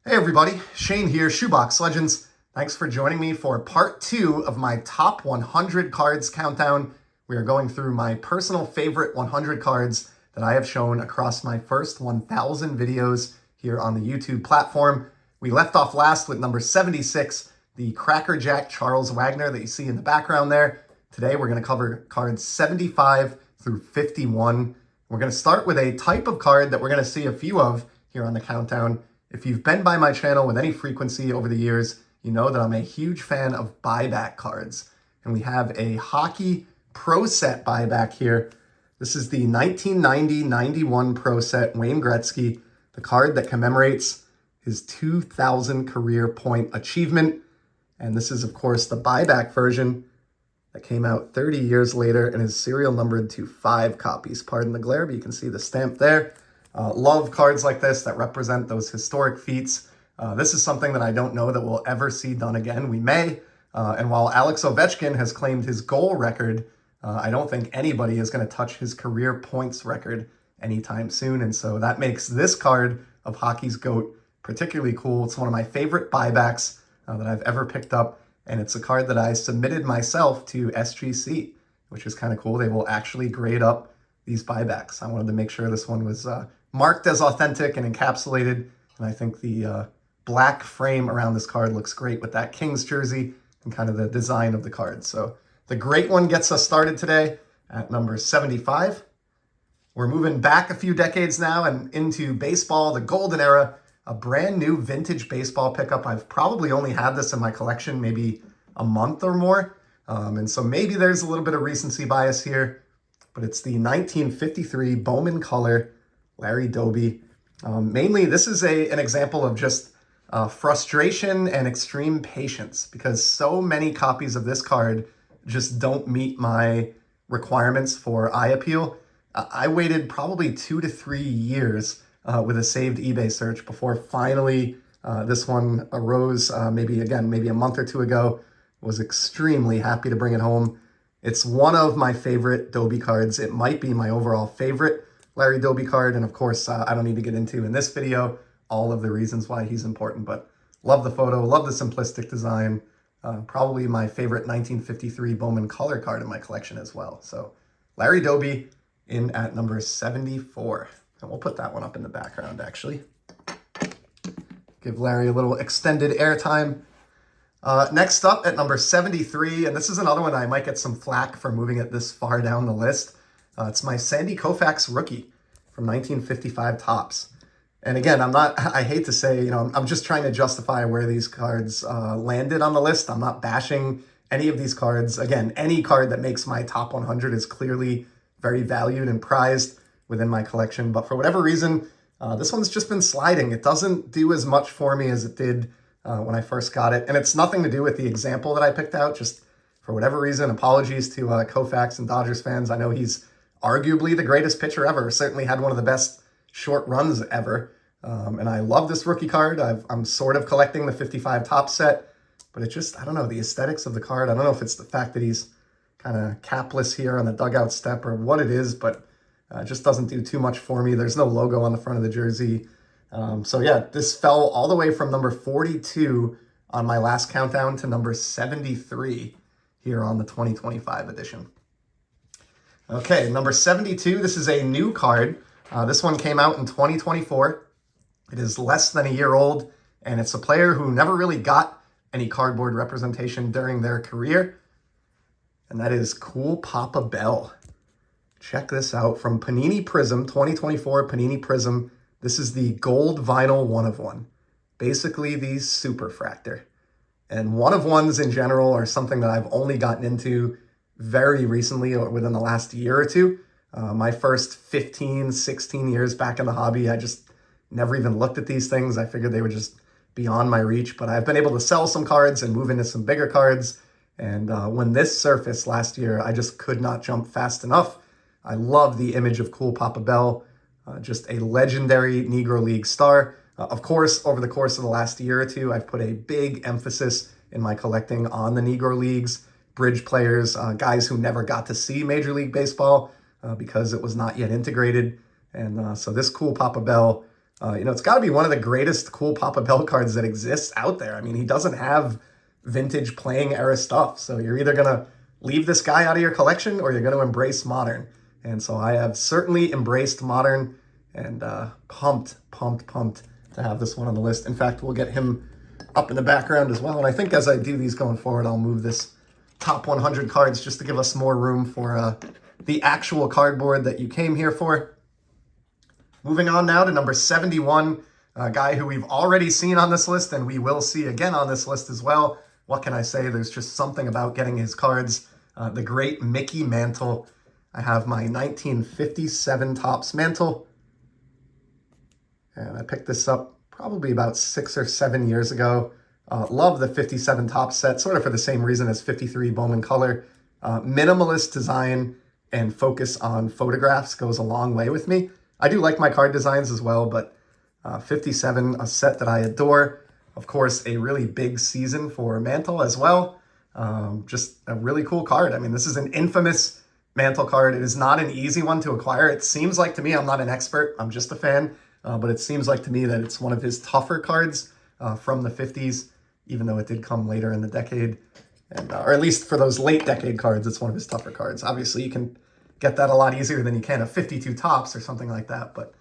Hey everybody, Shane here, Shoebox Legends. Thanks for joining me for part 2 of my top 100 cards countdown. We are going through my personal favorite 100 cards that I have shown across my first 1,000 videos here on the YouTube platform. We left off last with number 76, the Cracker Jack Charles Wagner that you see in the background there. Today we're going to cover cards 75 through 51. We're going to start with a type of card that we're going to see a few of here on the countdown. If you've been by my channel with any frequency over the years, you know that I'm a huge fan of buyback cards. And we have a hockey Pro Set buyback here. This is the 1990-91 Pro Set Wayne Gretzky, the card that commemorates his 2,000 career point achievement. And this is, of course, the buyback version that came out 30 years later and is serial numbered to 5 copies. Pardon the glare, but you can see the stamp there. Love cards like this that represent those historic feats. This is something that I don't know that we'll ever see done again. We may. And while Alex Ovechkin has claimed his goal record, I don't think anybody is going to touch his career points record anytime soon. And so that makes this card of hockey's GOAT particularly cool. It's one of my favorite buybacks that I've ever picked up. And it's a card that I submitted myself to SGC, which is kind of cool. They will actually grade up these buybacks. I wanted to make sure this one was marked as authentic and encapsulated. And I think the black frame around this card looks great with that Kings jersey and kind of the design of the card. So the great one gets us started today at number 75. We're moving back a few decades now and into baseball, the golden era, a brand new vintage baseball pickup. I've probably only had this in my collection maybe a month or more. And so maybe there's a little bit of recency bias here, but it's the 1953 Bowman Color Larry Doby. Mainly, this is an example of just frustration and extreme patience because so many copies of this card just don't meet my requirements for eye appeal. I waited probably 2 to 3 years with a saved eBay search before finally this one arose maybe a month or two ago. Was extremely happy to bring it home. It's one of my favorite Doby cards. It might be my overall favorite Larry Doby card. And of course, I don't need to get into in this video all of the reasons why he's important, but love the photo, love the simplistic design. Probably my favorite 1953 Bowman Color card in my collection as well. So Larry Doby in at number 74. And we'll put that one up in the background, actually. Give Larry a little extended airtime. Next up at number 73, and this is another one I might get some flack for moving it this far down the list. It's my Sandy Koufax rookie from 1955 Topps. And again, I hate to say, I'm just trying to justify where these cards landed on the list. I'm not bashing any of these cards. Again, any card that makes my top 100 is clearly very valued and prized within my collection. But for whatever reason, this one's just been sliding. It doesn't do as much for me as it did when I first got it. And it's nothing to do with the example that I picked out. Just for whatever reason, apologies to Koufax and Dodgers fans. I know he's arguably the greatest pitcher ever. Certainly had one of the best short runs ever. And I love this rookie card. I'm sort of collecting the 55 Topps set. But it just, I don't know, the aesthetics of the card. I don't know if it's the fact that he's kind of capless here on the dugout step or what it is. But it just doesn't do too much for me. There's no logo on the front of the jersey. So yeah, this fell all the way from number 42 on my last countdown to number 73 here on the 2025 edition. Okay, number 72, this is a new card. This one came out in 2024. It is less than a year old, and it's a player who never really got any cardboard representation during their career, and that is Cool Papa Bell. Check this out from Panini Prism, 2024 Panini Prism. This is the gold vinyl 1-of-1, basically the Superfractor. And 1-of-1s in general are something that I've only gotten into very recently or within the last year or two. My first 15, 16 years back in the hobby, I just never even looked at these things. I figured they were just beyond my reach, but I've been able to sell some cards and move into some bigger cards. And when this surfaced last year, I just could not jump fast enough. I love the image of Cool Papa Bell. Just a legendary Negro League star. Of course, over the course of the last year or two, I've put a big emphasis in my collecting on the Negro Leagues, bridge players, guys who never got to see Major League Baseball because it was not yet integrated. And so this Cool Papa Bell It's got to be one of the greatest cool Papa Bell cards that exists out there. I mean, he doesn't have vintage playing era stuff. So you're either going to leave this guy out of your collection or you're going to embrace modern. And so I have certainly embraced modern and pumped to have this one on the list. In fact, we'll get him up in the background as well. And I think as I do these going forward, I'll move this top 100 cards just to give us more room for the actual cardboard that you came here for. Moving on now to number 71, a guy who we've already seen on this list and we will see again on this list as well. What can I say? There's just something about getting his cards. The great Mickey Mantle. I have my 1957 Topps Mantle. And I picked this up probably about 6 or 7 years ago. Love the 57 Topps set, sort of for the same reason as 53 Bowman Color. Minimalist design and focus on photographs goes a long way with me. I do like my card designs as well, but 57, a set that I adore. Of course, a really big season for Mantle as well. Just a really cool card. I mean, this is an infamous Mantle card. It is not an easy one to acquire. It seems like to me, I'm not an expert, I'm just a fan, but it seems like to me that it's one of his tougher cards from the 50s, even though it did come later in the decade. And, or at least for those late decade cards, it's one of his tougher cards. Obviously, you can get that a lot easier than you can a 52 Topps or something like that, but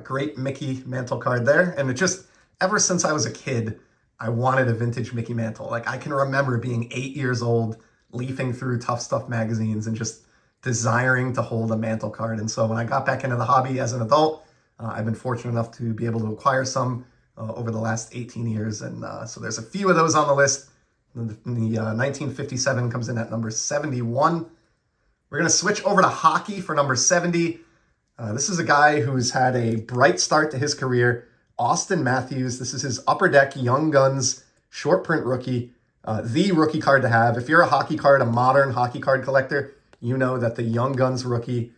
great Mickey Mantle card there. And it just, ever since I was a kid, I wanted a vintage Mickey Mantle. Like, I can remember being 8 years old, leafing through Tough Stuff magazines and just desiring to hold a Mantle card. And so when I got back into the hobby as an adult, I've been fortunate enough to be able to acquire some over the last 18 years. And so there's a few of those on the list. The 1957 comes in at number 71. We're going to switch over to hockey for number 70. This is a guy who's had a bright start to his career. Auston Matthews. This is his Upper Deck Young Guns short print rookie. The rookie card to have. If you're a hockey card, a modern hockey card collector, you know that the Young Guns rookie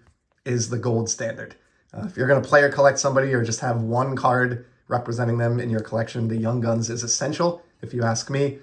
is the gold standard. If you're going to play or collect somebody or just have one card representing them in your collection, the Young Guns is essential, if you ask me.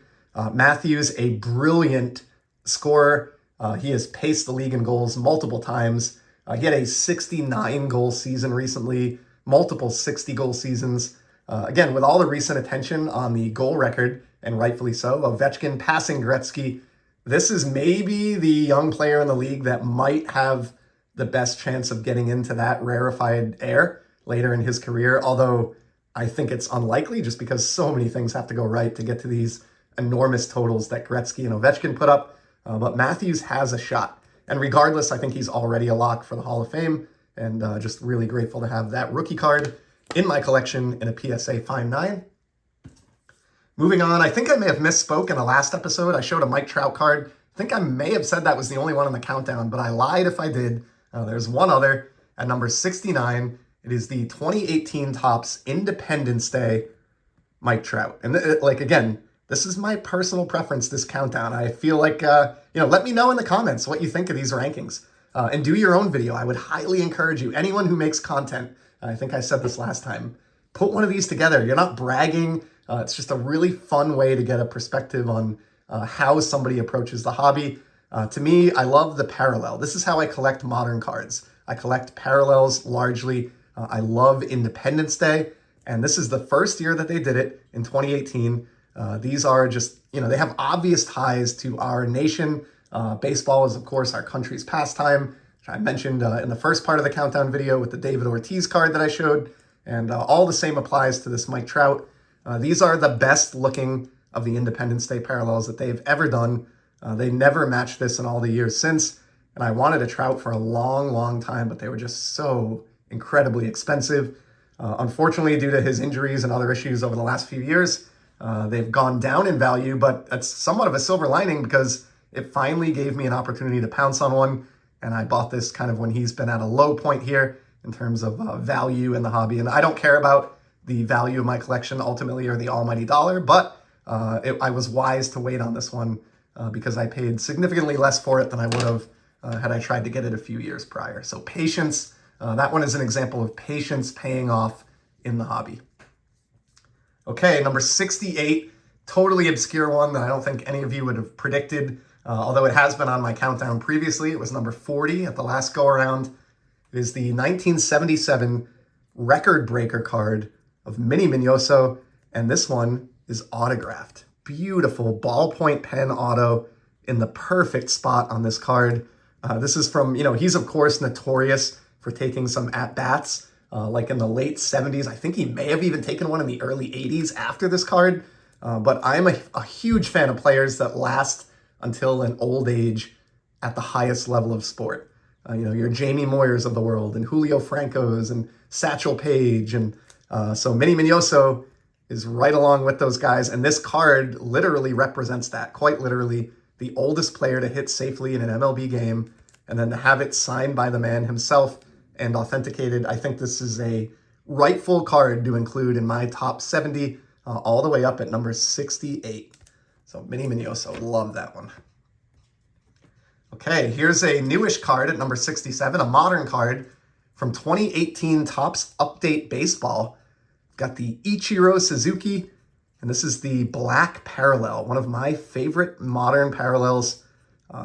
Matthews, a brilliant scorer. He has paced the league in goals multiple times. He had a 69-goal season recently, multiple 60-goal seasons. Again, with all the recent attention on the goal record, and rightfully so, Ovechkin passing Gretzky, this is maybe the young player in the league that might have the best chance of getting into that rarefied air later in his career, although I think it's unlikely just because so many things have to go right to get to these enormous totals that Gretzky and Ovechkin put up. But Matthews has a shot. And regardless, I think he's already a lock for the Hall of Fame, and just really grateful to have that rookie card in my collection in a PSA Fine 9. Moving on, I think I may have misspoke in the last episode. I showed a Mike Trout card. I think I may have said that was the only one on the countdown, but I lied if I did. There's one other at number 69. It is the 2018 Topps Independence Day Mike Trout. And again, this is my personal preference, this countdown. I feel like, let me know in the comments what you think of these rankings. And do your own video. I would highly encourage you. Anyone who makes content, I think I said this last time, put one of these together. You're not bragging. It's just a really fun way to get a perspective on how somebody approaches the hobby. To me, I love the parallel. This is how I collect modern cards. I collect parallels largely. I love Independence Day. And this is the first year that they did it in 2018. These are just, they have obvious ties to our nation. Baseball is, of course, our country's pastime, which I mentioned in the first part of the countdown video with the David Ortiz card that I showed. And all the same applies to this Mike Trout. These are the best looking of the Independence Day parallels that they've ever done. They never matched this in all the years since. And I wanted a Trout for a long, long time, but they were just so incredibly expensive. Unfortunately, due to his injuries and other issues over the last few years, they've gone down in value, but that's somewhat of a silver lining because it finally gave me an opportunity to pounce on one. And I bought this kind of when he's been at a low point here in terms of value in the hobby. And I don't care about the value of my collection ultimately or the almighty dollar, but I was wise to wait on this one because I paid significantly less for it than I would have had I tried to get it a few years prior. So patience, that one is an example of patience paying off in the hobby. Okay, number 68, totally obscure one that I don't think any of you would have predicted, although it has been on my countdown previously. It was number 40 at the last go-around. It is the 1977 record breaker card of Mini Mignoso, and this one is autographed. Beautiful ballpoint pen auto in the perfect spot on this card. This is from, he's of course notorious for taking some at-bats, like in the late 70s. I think he may have even taken one in the early 80s after this card. But I'm a huge fan of players that last until an old age at the highest level of sport. Your Jamie Moyers of the world and Julio Francos and Satchel Paige. And so Mini Mignoso is right along with those guys. And this card literally represents that, quite literally, the oldest player to hit safely in an MLB game, and then to have it signed by the man himself and authenticated. I think this is a rightful card to include in my top 70, all the way up at number 68. So Mini Mignoso, love that one. Okay, here's a newish card at number 67, a modern card from 2018 Topps Update Baseball. Got the Ichiro Suzuki, and this is the Black Parallel, one of my favorite modern parallels.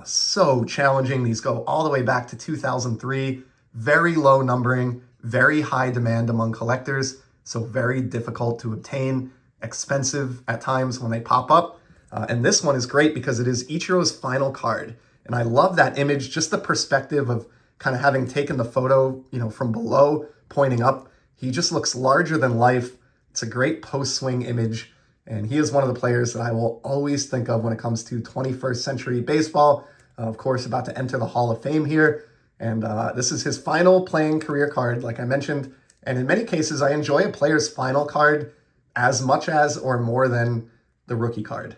So challenging. These go all the way back to 2003. Very low numbering, very high demand among collectors, so very difficult to obtain, expensive at times when they pop up. And this one is great because it is Ichiro's final card. And I love that image, just the perspective of kind of having taken the photo, from below, pointing up. He just looks larger than life. It's a great post-swing image. And he is one of the players that I will always think of when it comes to 21st century baseball. Of course, about to enter the Hall of Fame here. And this is his final playing career card, like I mentioned. And in many cases, I enjoy a player's final card as much as or more than the rookie card.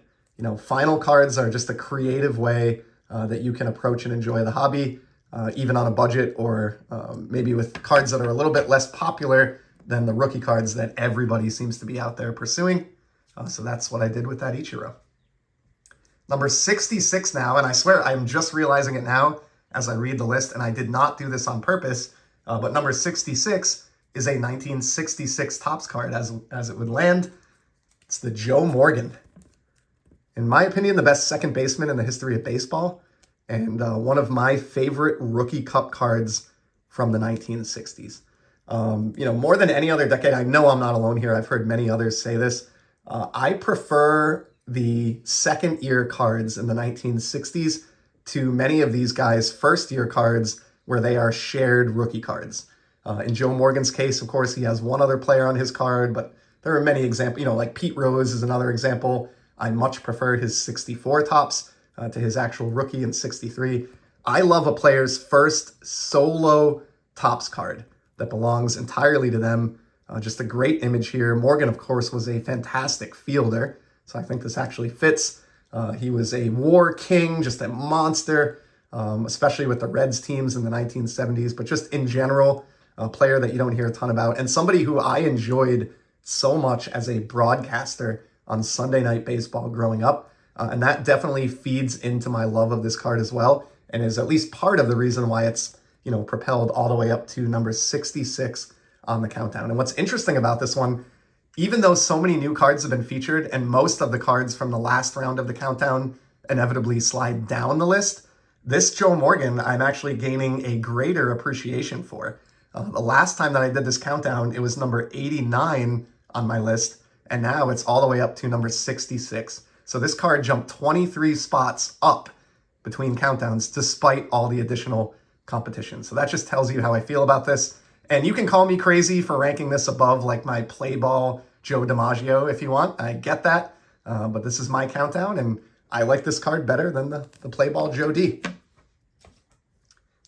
Final cards are just a creative way that you can approach and enjoy the hobby, even on a budget, or maybe with cards that are a little bit less popular than the rookie cards that everybody seems to be out there pursuing. So that's what I did with that Ichiro. Number 66 now, and I swear I'm just realizing it now as I read the list, and I did not do this on purpose, but number 66 is a 1966 Topps card as it would land. It's the Joe Morgan. In my opinion, the best second baseman in the history of baseball, and one of my favorite rookie cup cards from the 1960s. More than any other decade, I know I'm not alone here. I've heard many others say this. I prefer the second year cards in the 1960s to many of these guys' first year cards where they are shared rookie cards. In Joe Morgan's case, of course, he has one other player on his card, but there are many examples, like Pete Rose is another example. I much prefer his 64 Topps to his actual rookie in 63. I love a player's first solo Topps card that belongs entirely to them. Just a great image here. Morgan, of course, was a fantastic fielder, so I think this actually fits. He was a war king, just a monster, especially with the Reds teams in the 1970s, but just in general, a player that you don't hear a ton about, and somebody who I enjoyed so much as a broadcaster on Sunday Night Baseball growing up. And that definitely feeds into my love of this card as well, and is at least part of the reason why it's, propelled all the way up to number 66 on the countdown. And what's interesting about this one, even though so many new cards have been featured and most of the cards from the last round of the countdown inevitably slide down the list, this Joe Morgan I'm actually gaining a greater appreciation for. The last time that I did this countdown, it was number 89 on my list, and now it's all the way up to number 66. So this card jumped 23 spots up between countdowns despite all the additional competition. So that just tells you how I feel about this. And you can call me crazy for ranking this above like my play ball Joe DiMaggio if you want. I get that. But this is my countdown, and I like this card better than the play ball Joe D.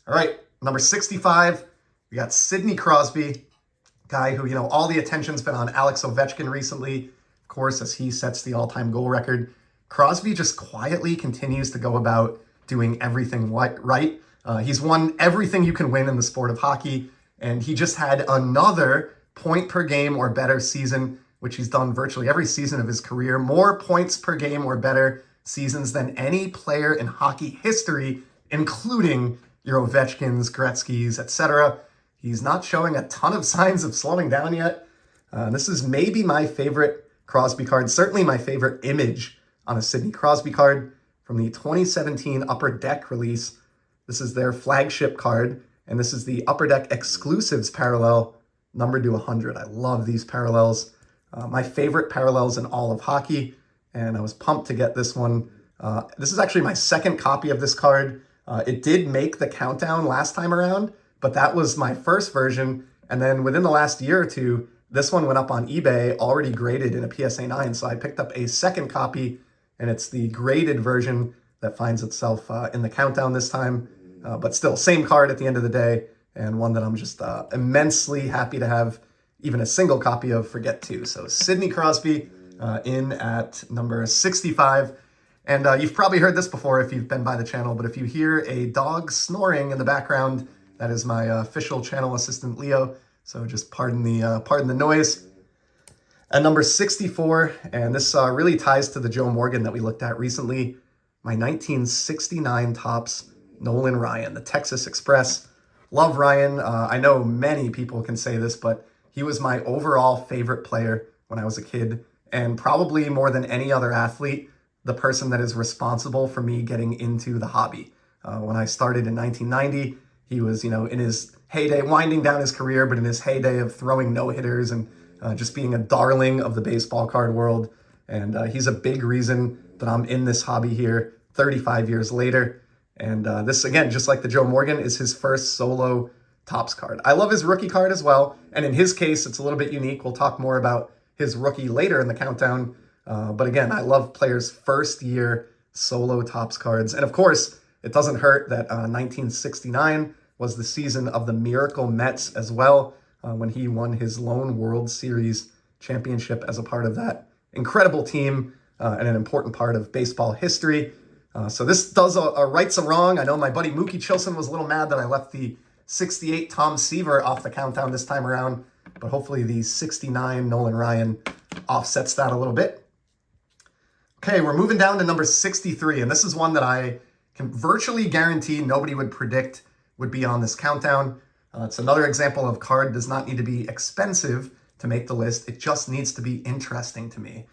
All right, number 65, we got Sidney Crosby, guy who, all the attention's been on Alex Ovechkin recently, of course, as he sets the all-time goal record. Crosby just quietly continues to go about doing everything right. He's won everything you can win in the sport of hockey, and he just had another point per game or better season, which he's done virtually every season of his career. More points per game or better seasons than any player in hockey history, including your Ovechkins, Gretzky's, etc. He's not showing a ton of signs of slowing down yet. This is maybe my favorite Crosby card, certainly my favorite image on a Sidney Crosby card from the 2017 Upper Deck release. This is their flagship card, and this is the Upper Deck Exclusives parallel numbered to 100. I love these parallels. My favorite parallels in all of hockey, and I was pumped to get this one. This is actually my second copy of this card. It did make the countdown last time around, but that was my first version. And then within the last year or two, this one went up on eBay already graded in a PSA 9. So I picked up a second copy, and it's the graded version that finds itself in the countdown this time. But still, same card at the end of the day, and one that I'm just immensely happy to have even a single copy of for Get 2. So Sidney Crosby in at number 65. And you've probably heard this before if you've been by the channel, but if you hear a dog snoring in the background, that is my official channel assistant, Leo. So just pardon the noise. At number 64, and this really ties to the Joe Morgan that we looked at recently, my 1969 Topps Nolan Ryan, the Texas Express. Love Ryan. I know many people can say this, but he was my overall favorite player when I was a kid, and probably more than any other athlete, the person that is responsible for me getting into the hobby. When I started in 1990, he was, in his heyday, winding down his career, but in his heyday of throwing no-hitters and just being a darling of the baseball card world. And he's a big reason that I'm in this hobby here 35 years later. And this, again, just like the Joe Morgan, is his first solo Topps card. I love his rookie card as well. And in his case, it's a little bit unique. We'll talk more about his rookie later in the countdown. But again, I love players' first year solo Topps cards. And of course, it doesn't hurt that 1969 was the season of the Miracle Mets as well, when he won his lone World Series championship as a part of that incredible team and an important part of baseball history. So this does a right some wrong. I know my buddy Mookie Chilson was a little mad that I left the 68 Tom Seaver off the countdown this time around, but hopefully the 69 Nolan Ryan offsets that a little bit. Okay, we're moving down to number 63, and this is one that I can virtually guarantee nobody would predict would be on this countdown. It's another example of card does not need to be expensive to make the list. It just needs to be interesting to me.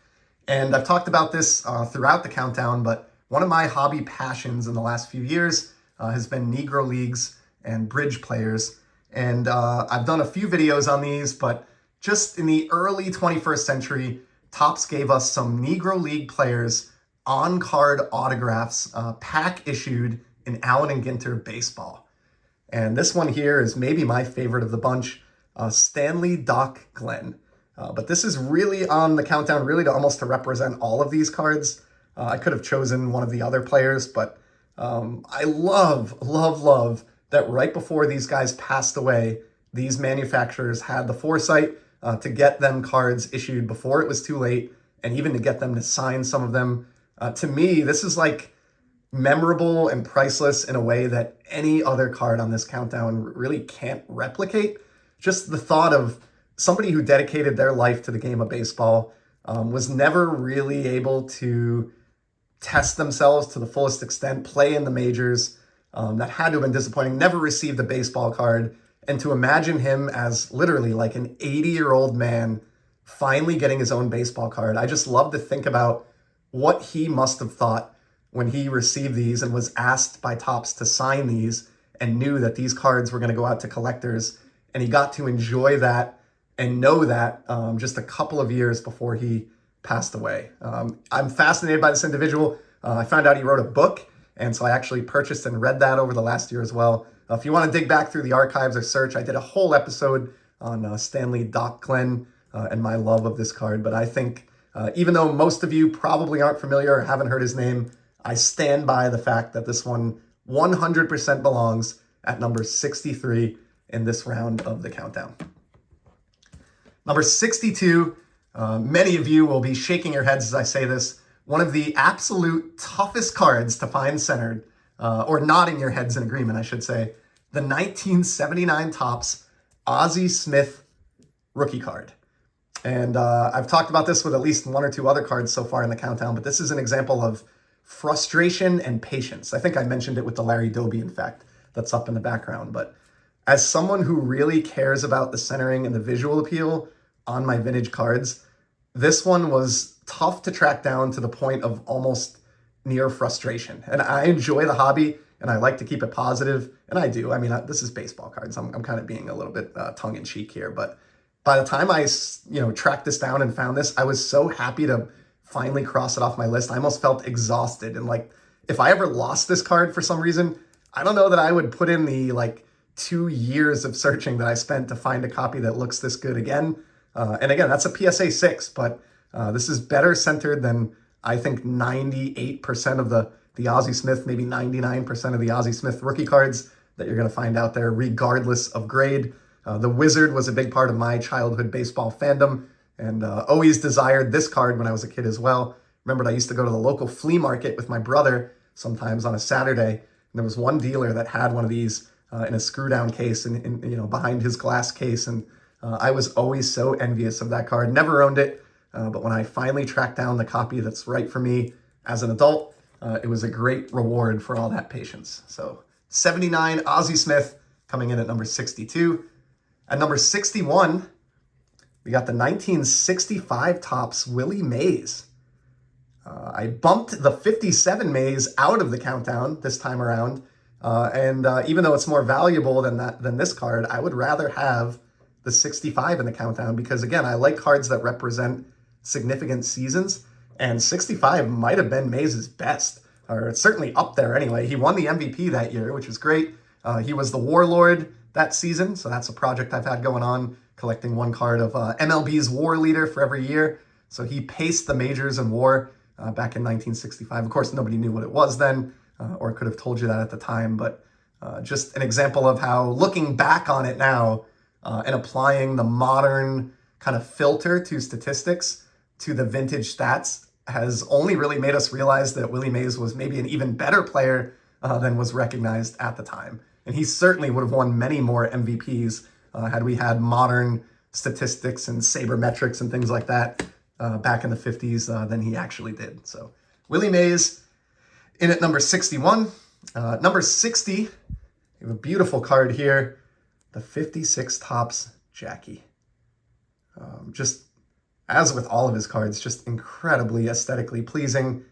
And I've talked about this throughout the countdown, but one of my hobby passions in the last few years has been Negro Leagues and bridge players. And I've done a few videos on these, but just in the early 21st century, Topps gave us some Negro League players on-card autographs, pack issued in Allen and Ginter baseball. And this one here is maybe my favorite of the bunch, Stanley Doc Glenn. But this is really on the countdown, really to represent all of these cards. I could have chosen one of the other players, but I love that right before these guys passed away, these manufacturers had the foresight to get them cards issued before it was too late, and even to get them to sign some of them. To me, this is like memorable and priceless in a way that any other card on this countdown really can't replicate. Just the thought of somebody who dedicated their life to the game of baseball, was never really able to test themselves to the fullest extent, play in the majors, that had to have been disappointing, never received a baseball card. And to imagine him as literally like an 80-year-old man finally getting his own baseball card, I just love to think about what he must have thought when he received these and was asked by Topps to sign these and knew that these cards were going to go out to collectors. And he got to enjoy that and know that just a couple of years before he passed away. I'm fascinated by this individual. I found out he wrote a book, and so I actually purchased and read that over the last year as well. If you want to dig back through the archives or search, I did a whole episode on Stanley Doc Glenn and my love of this card. But I think even though most of you probably aren't familiar or haven't heard his name, I stand by the fact that this one 100% belongs at number 63 in this round of the countdown. Number 62, many of you will be shaking your heads as I say this, one of the absolute toughest cards to find centered, or nodding your heads in agreement, I should say, the 1979 Topps Ozzie Smith rookie card. And I've talked about this with at least one or two other cards so far in the countdown, but this is an example of frustration and patience. I think I mentioned it with the Larry Doby effect that's up in the background, but as someone who really cares about the centering and the visual appeal on my vintage cards, this one was tough to track down to the point of almost near frustration. And I enjoy the hobby and I like to keep it positive, and I do. I mean, this is baseball cards. I'm kind of being a little bit tongue-in-cheek here, but by the time I, tracked this down and found this, I was so happy to finally cross it off my list. I almost felt exhausted. And like, if I ever lost this card for some reason, I don't know that I would put in the 2 years of searching that I spent to find a copy that looks this good again. And again, that's a PSA 6, but this is better centered than I think 98% of the Ozzie Smith, maybe 99% of the Ozzie Smith rookie cards that you're going to find out there, regardless of grade. The Wizard was a big part of my childhood baseball fandom, and always desired this card when I was a kid as well. Remembered I used to go to the local flea market with my brother sometimes on a Saturday, and there was one dealer that had one of these in a screw down case and behind his glass case, and I was always so envious of that card. Never owned it, but when I finally tracked down the copy that's right for me as an adult, it was a great reward for all that patience. So 79 Ozzie Smith coming in at number 62. At number 61, we got the 1965 Topps Willie Mays. I bumped the 57 Mays out of the countdown this time around. And even though it's more valuable than this card, I would rather have the 65 in the countdown because, again, I like cards that represent significant seasons. And 65 might have been Mays' best, or it's certainly up there anyway. He won the MVP that year, which was great. He was the Warlord that season, so that's a project I've had going on, collecting one card of MLB's War Leader for every year. So he paced the majors in War back in 1965. Of course, nobody knew what it was then, or could have told you that at the time, but just an example of how looking back on it now and applying the modern kind of filter to statistics to the vintage stats has only really made us realize that Willie Mays was maybe an even better player than was recognized at the time. And he certainly would have won many more MVPs had we had modern statistics and sabermetrics and things like that back in the 50s than he actually did. So Willie Mays in at number 61. Number 60, we have a beautiful card here, the 56 Topps Jackie. Just as with all of his cards, just incredibly aesthetically pleasing,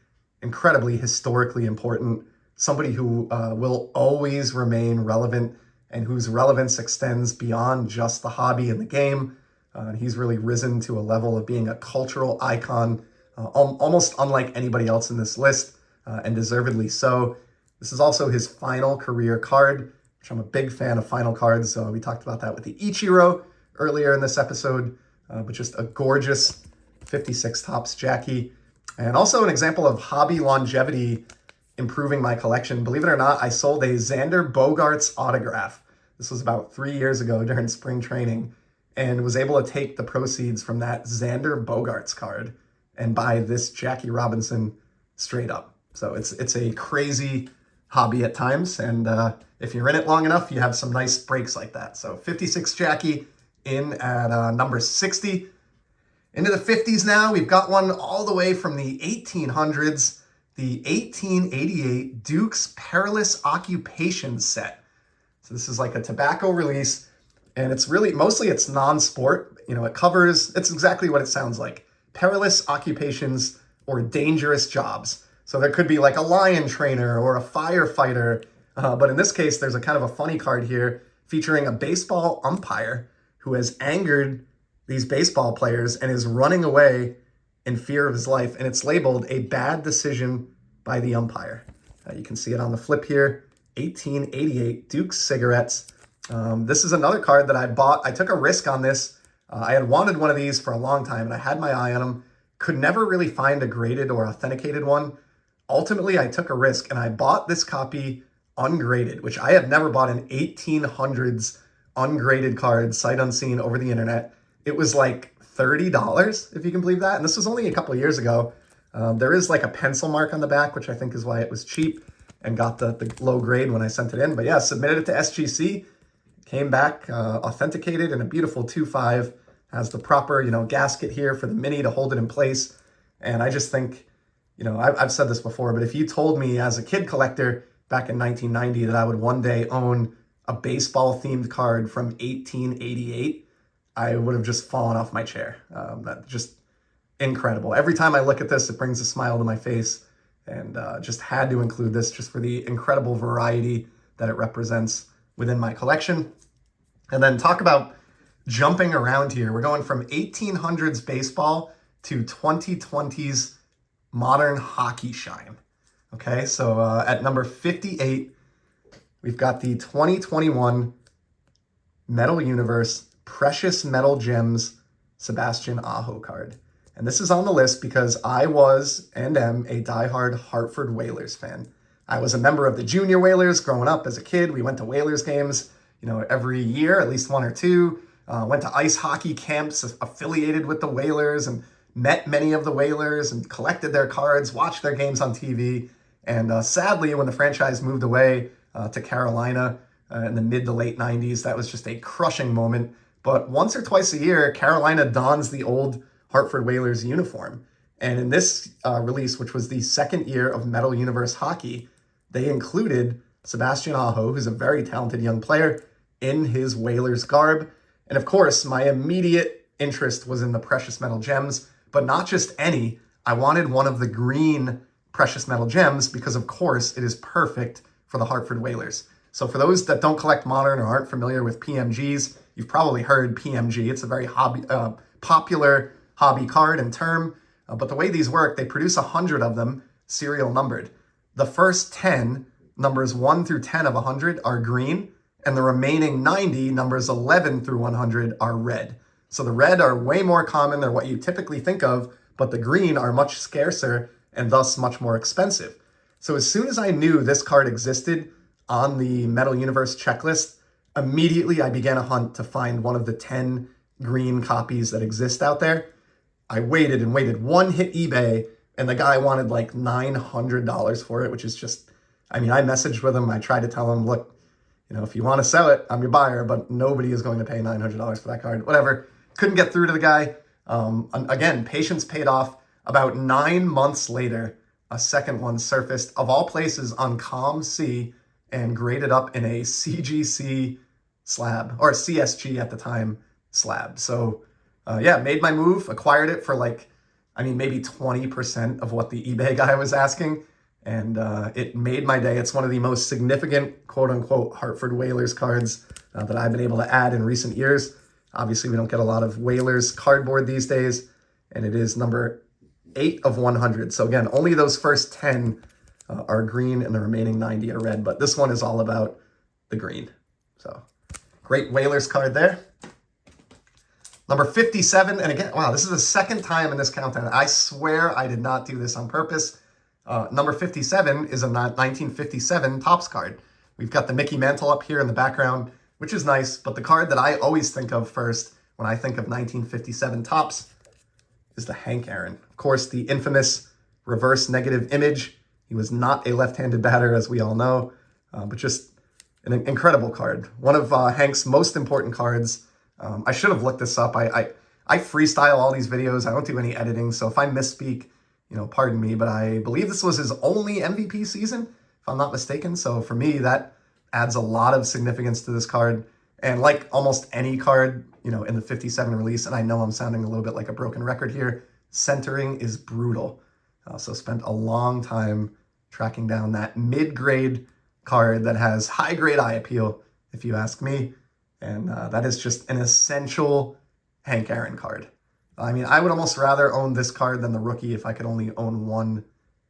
incredibly historically important, somebody who will always remain relevant and whose relevance extends beyond just the hobby and the game. And he's really risen to a level of being a cultural icon, almost unlike anybody else in this list, and deservedly so. This is also his final career card, which I'm a big fan of final cards. We talked about that with the Ichiro earlier in this episode, but just a gorgeous 56 Topps Jackie. And also an example of hobby longevity improving my collection. Believe it or not, I sold a Xander Bogaerts autograph. This was about 3 years ago during spring training, and was able to take the proceeds from that Xander Bogaerts card and buy this Jackie Robinson straight up. So it's a crazy hobby at times, and if you're in it long enough, you have some nice breaks like that. So 56 Jackie in at number 60. Into the 50s now, we've got one all the way from the 1800s, the 1888 Duke's Perilous Occupations set. So this is like a tobacco release, and it's really, mostly it's non-sport. It covers, it's exactly what it sounds like. Perilous occupations or dangerous jobs. So there could be like a lion trainer or a firefighter, but in this case, there's a kind of a funny card here featuring a baseball umpire who has angered these baseball players and is running away in fear of his life. And it's labeled a bad decision by the umpire. You can see it on the flip here, 1888 Duke's Cigarettes. This is another card that I bought. I took a risk on this. I had wanted one of these for a long time, and I had my eye on them. Could never really find a graded or authenticated one. Ultimately, I took a risk, and I bought this copy ungraded, which I have never bought an 1800s ungraded card, sight unseen, over the internet. It was like $30, if you can believe that. And this was only a couple of years ago. There is like a pencil mark on the back, which I think is why it was cheap and got the low grade when I sent it in. But yeah, submitted it to SGC, came back authenticated in a beautiful 2.5, has the proper, gasket here for the mini to hold it in place. And I just think, I've said this before, but if you told me as a kid collector back in 1990 that I would one day own a baseball themed card from 1888, I would have just fallen off my chair. That's just incredible. Every time I look at this, it brings a smile to my face, and just had to include this just for the incredible variety that it represents within my collection. And then talk about jumping around here. We're going from 1800s baseball to 2020s modern hockey shine. Okay, so at number 58, we've got the 2021 Metal Universe Precious Metal Gems Sebastian Aho card. And this is on the list because I was and am a diehard Hartford Whalers fan. I was a member of the Junior Whalers growing up as a kid. We went to Whalers games, every year, at least one or two. Went to ice hockey camps affiliated with the Whalers and met many of the Whalers and collected their cards, watched their games on TV. And sadly, when the franchise moved away to Carolina in the mid to late 90s, that was just a crushing moment. But once or twice a year, Carolina dons the old Hartford Whalers uniform. And in this release, which was the second year of Metal Universe Hockey, they included Sebastian Aho, who's a very talented young player, in his Whalers garb. And of course, my immediate interest was in the Precious Metal Gems, but not just any. I wanted one of the green Precious Metal Gems because, of course, it is perfect for the Hartford Whalers. So for those that don't collect Modern or aren't familiar with PMGs, you've probably heard PMG. It's a very popular hobby card and term. But the way these work, they produce 100 of them, serial numbered. The first 10, numbers 1 through 10 of 100, are green, and the remaining 90, numbers 11 through 100, are red. So the red are way more common. They're what you typically think of, but the green are much scarcer and thus much more expensive. So as soon as I knew this card existed on the Metal Universe checklist, immediately I began a hunt to find one of the 10 green copies that exist out there. I waited and waited. One hit eBay, and the guy wanted like $900 for it, which is just, I messaged with him. I tried to tell him, look, if you want to sell it, I'm your buyer, but nobody is going to pay $900 for that card. Whatever. Couldn't get through to the guy. Again, patience paid off. About 9 months later, a second one surfaced, of all places, on COMC and graded up in a CGC slab, or CSG at the time slab. So made my move, acquired it for maybe 20% of what the eBay guy was asking. And it made my day. It's one of the most significant, quote unquote, Hartford Whalers cards that I've been able to add in recent years. Obviously, we don't get a lot of Whalers cardboard these days, and it is number 8 of 100. So again, only those first 10 are green and the remaining 90 are red, but this one is all about the green. So great Whalers card there. Number 57, and again, wow, this is the second time in this countdown. I swear I did not do this on purpose. Number 57 is a 1957 Topps card. We've got the Mickey Mantle up here in the background, which is nice, but the card that I always think of first when I think of 1957 Topps is the Hank Aaron. Of course, the infamous reverse negative image. He was not a left-handed batter, as we all know, but just an incredible card. One of Hank's most important cards. I should have looked this up. I freestyle all these videos. I don't do any editing, so if I misspeak, pardon me, but I believe this was his only MVP season, if I'm not mistaken. So for me, that adds a lot of significance to this card. And like almost any card, in the 57 release, and I know I'm sounding a little bit like a broken record here, centering is brutal. So spent a long time tracking down that mid-grade card that has high-grade eye appeal, if you ask me. And that is just an essential Hank Aaron card. I would almost rather own this card than the rookie if I could only own one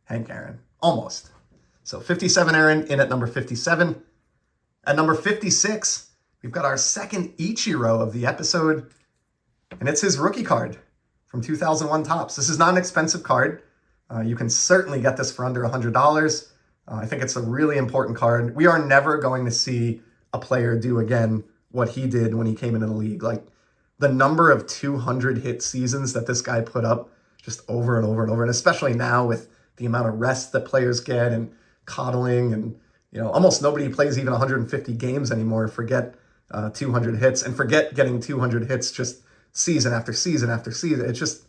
Hank Aaron. Almost. So 57 Aaron in at number 57. At number 56, we've got our second Ichiro of the episode, and it's his rookie card from 2001 Topps. This is not an expensive card. You can certainly get this for under $100. I think it's a really important card. We are never going to see a player do again what he did when he came into the league. Like the number of 200 hit seasons that this guy put up just over and over and over, and especially now with the amount of rest that players get and coddling, and almost nobody plays even 150 games anymore. Forget 200 hits, and forget getting 200 hits just season after season after season. It's just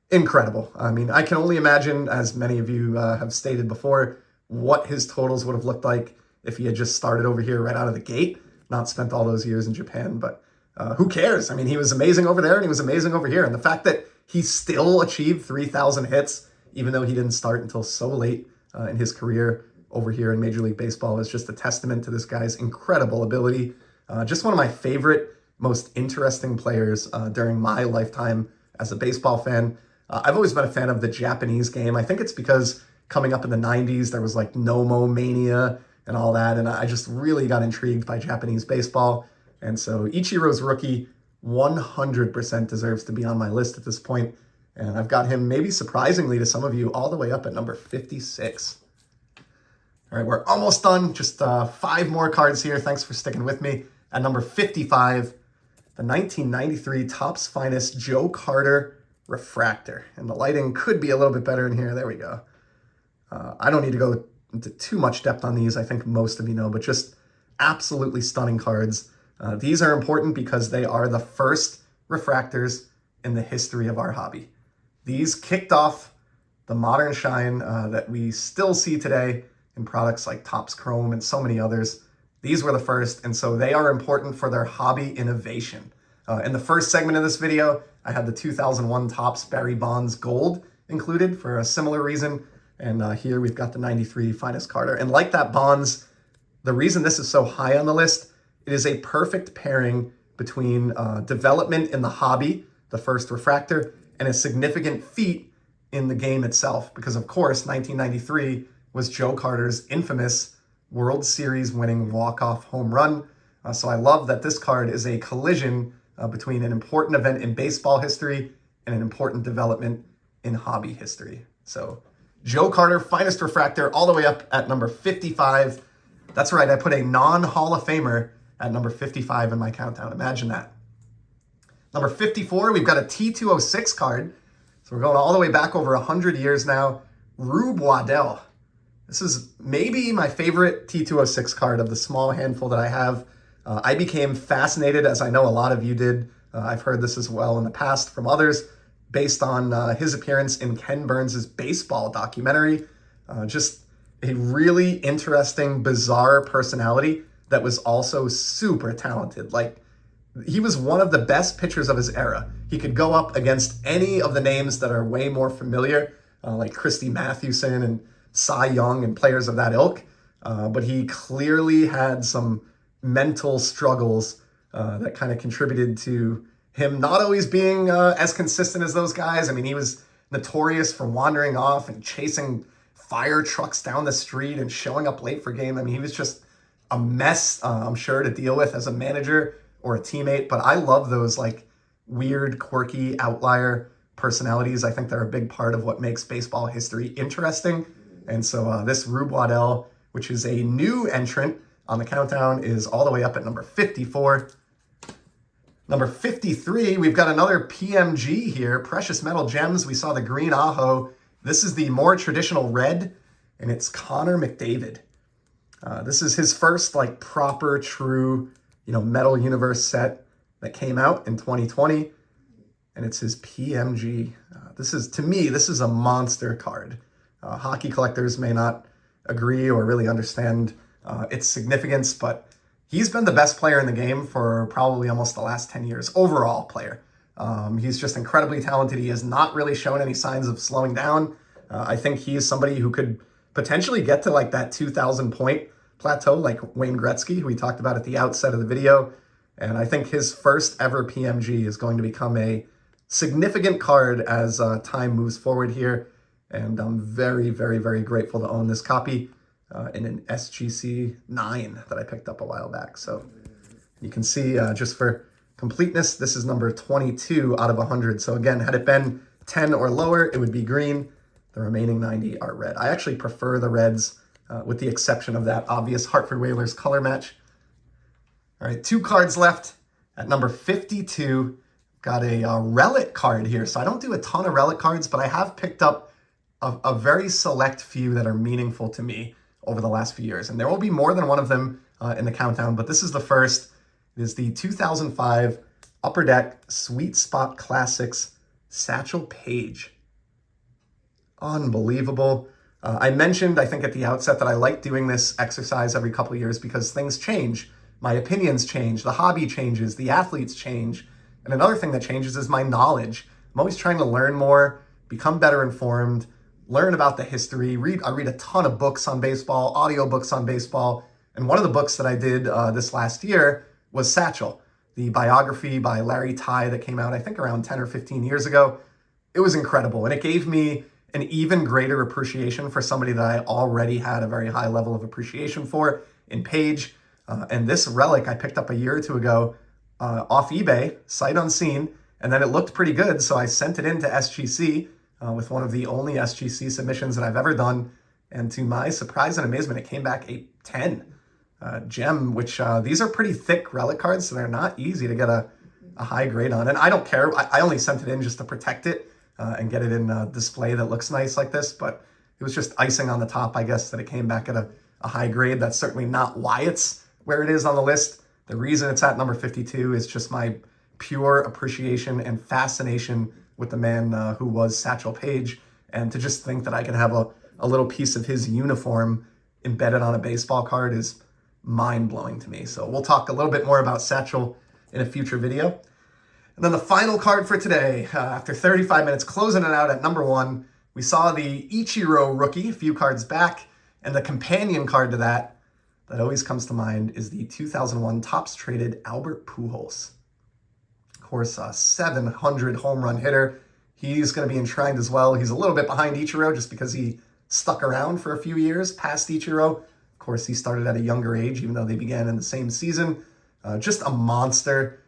incredible. I can only imagine, as many of you have stated before, what his totals would have looked like if he had just started over here right out of the gate, not spent all those years in Japan. But who cares? He was amazing over there and he was amazing over here. And the fact that he still achieved 3,000 hits, even though he didn't start until so late in his career over here in Major League Baseball, is just a testament to this guy's incredible ability. Just one of my favorite most interesting players during my lifetime as a baseball fan. I've always been a fan of the Japanese game. I think it's because coming up in the 90s, there was like Nomo Mania and all that, and I just really got intrigued by Japanese baseball. And so Ichiro's rookie 100% deserves to be on my list at this point. And I've got him, maybe surprisingly to some of you, all the way up at number 56. All right, we're almost done. Just 5 more cards here. Thanks for sticking with me. At number 55, the 1993 Topps Finest Joe Carter Refractor. And the lighting could be a little bit better in here. There we go. I don't need to go into too much depth on these. I think most of you know, but just absolutely stunning cards. These are important because they are the first refractors in the history of our hobby. These kicked off the modern shine that we still see today in products like Topps Chrome and so many others. These were the first, and so they are important for their hobby innovation. In the first segment of this video, I had the 2001 Topps Barry Bonds Gold included for a similar reason, and here we've got the 93 Finest Carter. And like that Bonds, the reason this is so high on the list, it is a perfect pairing between development in the hobby, the first refractor, and a significant feat in the game itself. Because of course, 1993 was Joe Carter's infamous World Series winning walk-off home run. So I love that this card is a collision between an important event in baseball history and an important development in hobby history. So Joe Carter, Finest Refractor, all the way up at number 55. That's right, I put a non-Hall of Famer at number 55 in my countdown. Imagine that. Number 54, we've got a T206 card. So we're going all the way back over 100 years now. Rube Waddell. This is maybe my favorite T206 card of the small handful that I have. I became fascinated, as I know a lot of you did. I've heard this as well in the past from others, based on his appearance in Ken Burns' baseball documentary. Just a really interesting, bizarre personality that was also super talented. Like, he was one of the best pitchers of his era. He could go up against any of the names that are way more familiar, like Christy Mathewson and Cy Young and players of that ilk. But he clearly had some mental struggles that kind of contributed to him not always being as consistent as those guys. I mean, he was notorious for wandering off and chasing fire trucks down the street and showing up late for game. I mean, he was just a mess, I'm sure, to deal with as a manager or a teammate. But I love those like weird, quirky, outlier personalities. I think they're a big part of what makes baseball history interesting. And so this Rube Waddell, which is a new entrant on the countdown, is all the way up at number 54. Number 53, we've got another PMG here, Precious Metal Gems. We saw the green Aho. This is the more traditional red, and it's Connor McDavid. This is his first like proper, true, Metal Universe set that came out in 2020, and it's his PMG. To me, this is a monster card. Hockey collectors may not agree or really understand its significance, but he's been the best player in the game for probably almost the last 10 years, overall player. He's just incredibly talented. He has not really shown any signs of slowing down. I think he is somebody who could potentially get to like that 2,000 point plateau like Wayne Gretzky, who we talked about at the outset of the video. And I think his first ever PMG is going to become a significant card as time moves forward here. And I'm very, very, very grateful to own this copy in an SGC 9 that I picked up a while back. So you can see, just for completeness, this is number 22 out of 100. So again, had it been 10 or lower, it would be green. The remaining 90 are red. I actually prefer the reds, with the exception of that obvious Hartford Whalers color match. All right, 2 cards left. At number 52, got a relic card here. So I don't do a ton of relic cards, but I have picked up a very select few that are meaningful to me over the last few years. And there will be more than one of them in the countdown, but this is the first. It is the 2005 Upper Deck Sweet Spot Classics Satchel Paige. Unbelievable. I mentioned, I think at the outset, that I like doing this exercise every couple of years because things change. My opinions change, the hobby changes, the athletes change. And another thing that changes is my knowledge. I'm always trying to learn more, become better informed, learn about the history. I read a ton of books on baseball, audiobooks on baseball. And one of the books that I did this last year was Satchel. the biography by Larry Ty that came out, I think, around 10 or 15 years ago. It was incredible, and it gave me an even greater appreciation for somebody that I already had a very high level of appreciation for in Paige. And this relic I picked up a year or two ago off eBay, sight unseen, and then it looked pretty good, so I sent it in to SGC with one of the only SGC submissions that I've ever done, and to my surprise and amazement, it came back a 10 gem, which these are pretty thick relic cards, so they're not easy to get a high grade on. And I don't care, I only sent it in just to protect it and get it in a display that looks nice like this, but it was just icing on the top, I guess, that it came back at a high grade. That's certainly not why it's where it is on the list. The reason it's at number 52 is just my pure appreciation and fascination with the man who was Satchel Paige, and to just think that I could have a little piece of his uniform embedded on a baseball card is mind-blowing to me. So we'll talk a little bit more about Satchel in a future video. And then the final card for today, after 35 minutes closing it out at number 1, we saw the Ichiro rookie a few cards back, and the companion card to that always comes to mind is the 2001 Topps traded Albert Pujols. Of course, a 700 home run hitter. He's going to be enshrined as well. He's a little bit behind Ichiro just because he stuck around for a few years past Ichiro. Of course, he started at a younger age, even though they began in the same season. Just a monster.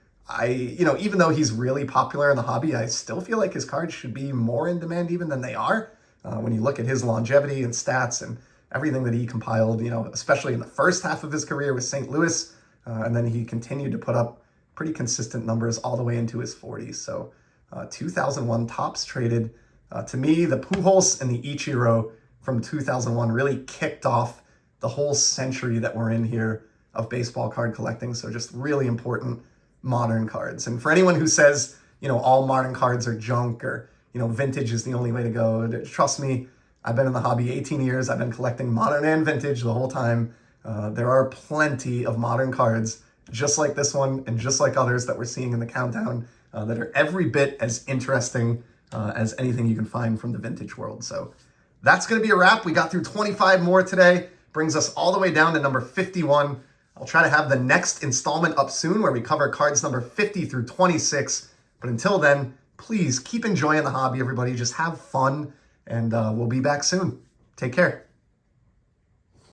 Even though he's really popular in the hobby, I still feel like his cards should be more in demand even than they are. When you look at his longevity and stats and everything that he compiled, especially in the first half of his career with St. Louis, and then he continued to put up pretty consistent numbers all the way into his 40s. So 2001 Topps traded. To me, the Pujols and the Ichiro from 2001 really kicked off the whole century that we're in here of baseball card collecting. So just really important modern cards. And for anyone who says, all modern cards are junk or, vintage is the only way to go, trust me, I've been in the hobby 18 years. I've been collecting modern and vintage the whole time. There are plenty of modern cards, just like this one and just like others that we're seeing in the countdown, that are every bit as interesting as anything you can find from the vintage world. So that's going to be a wrap. We got through 25 more today. Brings us all the way down to number 51. I'll try to have the next installment up soon where we cover cards number 50 through 26. But until then, please keep enjoying the hobby, everybody. Just have fun, and we'll be back soon. Take care.